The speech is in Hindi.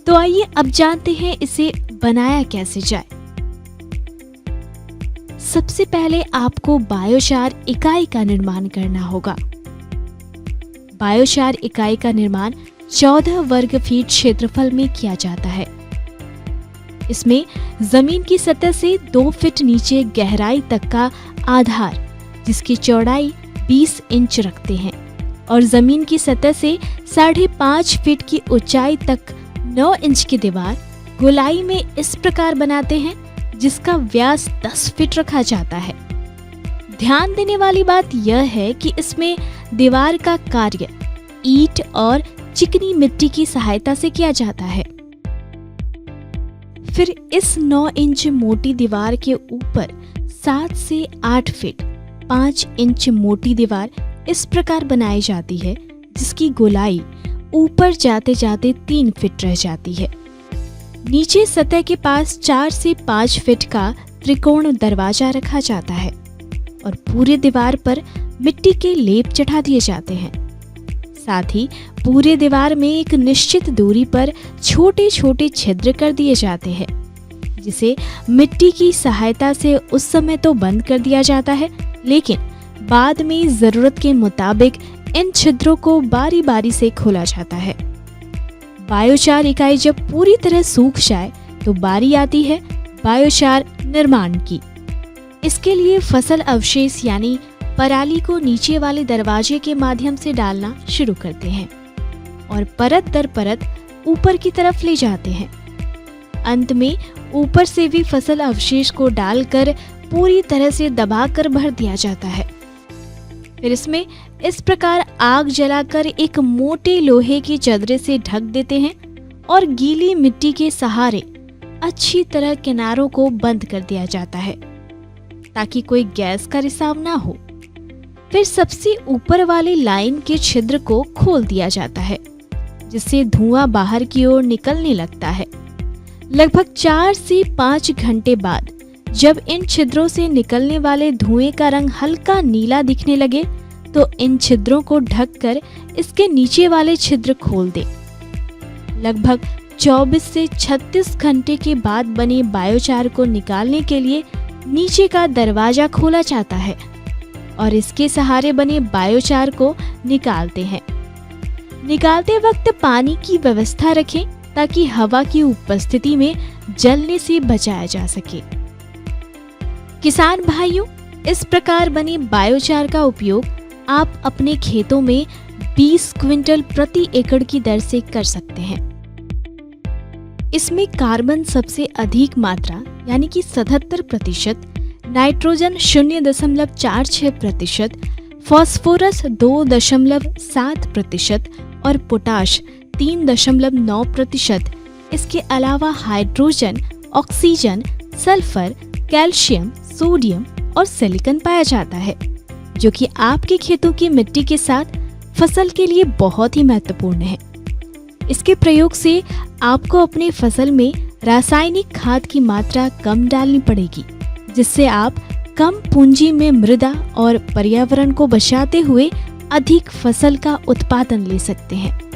तो आइए अब जानते हैं इसे बनाया कैसे जाए। सबसे पहले आपको बायोचार इकाई का निर्माण करना होगा। बायोचार इकाई का निर्माण 14 वर्ग फीट क्षेत्रफल में किया जाता है। इसमें जमीन की सतह से 2 फीट नीचे गहराई तक का आधार, जिसकी चौड़ाई 20 इंच रखते हैं, और जमीन की सतह से 5.5 फीट की ऊंचाई तक 9 इंच की दीवार गोलाई में इस प्रकार बनाते हैं जिसका व्यास 10 फीट रखा जाता है। ध्यान देने वाली बात यह है कि इसमें दीवार का कार्य ईंट और चिकनी मिट्टी की सहायता से किया जाता है। फिर इस 9 इंच मोटी दीवार के ऊपर 7 से 8 फीट 5 इंच मोटी दीवार इस प्रकार बनाई जाती है जिसकी गोलाई ऊपर जाते जाते 3 फीट रह जाती है। नीचे सतह के पास 4 से 5 फीट का त्रिकोण दरवाजा रखा जाता है और पूरे दीवार पर मिट्टी के लेप चढ़ा दिए जाते हैं। साथ ही पूरे दीवार में एक निश्चित दूरी पर छोटे छोटे छिद्र कर दिए जाते हैं, जिसे मिट्टी की सहायता से उस समय तो बंद कर दिया जाता है, लेकिन बाद में जरूरत के मुताबिक इन छिद्रों को बारी बारी से खोला जाता है। बायोचार इकाई जब पूरी तरह सूख जाए तो बारी आती है बायोचार निर्माण की। इसके लिए फसल अवशेष यानी पराली को नीचे वाले दरवाजे के माध्यम से डालना शुरू करते हैं और परत दर परत ऊपर की तरफ ले जाते हैं। अंत में ऊपर से भी फसल अवशेष को डालकर पूरी तरह से दबाकर भर दिया जाता है। फिर इसमें इस प्रकार आग जलाकर एक मोटे लोहे की चदरे से ढक देते हैं और गीली मिट्टी के सहारे अच्छी तरह किनारों को बंद कर दिया जाता है ताकि कोई गैस का रिसाव ना हो। फिर सबसे ऊपर वाली लाइन के छिद्र को खोल दिया जाता है, जिससे धुआं बाहर की ओर निकलने लगता है। लगभग 4 से 5 घंटे बाद जब इन छिद्रों से निकलने वाले धुएं का रंग हल्का नीला दिखने लगे तो इन छिद्रों को ढककर इसके नीचे वाले छिद्र खोल दें। लगभग 24 से 36 घंटे के बाद बने बायोचार को निकालने के लिए नीचे का दरवाजा खोला जाता है और इसके सहारे बने बायोचार को निकालते हैं। निकालते वक्त पानी की व्यवस्था रखें ताकि हवा की उपस्थिति में जलने से बचाया जा सके। किसान भाइयों, इस प्रकार बने बायोचार का उपयोग आप अपने खेतों में 20 क्विंटल प्रति एकड़ की दर से कर सकते हैं। इसमें कार्बन सबसे अधिक मात्रा यानी कि 77%, नाइट्रोजन 0.46%, फास्फोरस 2.7% और पोटाश 3.9%। इसके अलावा hydrogen, oxygen, sulphur, calcium, sodium और सिलिकॉन पाया जाता है, जो कि आपके खेतों की मिट्टी के साथ फसल के लिए बहुत ही महत्वपूर्ण है। इसके प्रयोग से आपको अपनी फसल में रासायनिक खाद की मात्रा कम डालनी पड़ेगी, जिससे आप कम पूंजी में मृदा और पर्यावरण को बचाते हुए अधिक फसल का उत्पादन ले सकते हैं।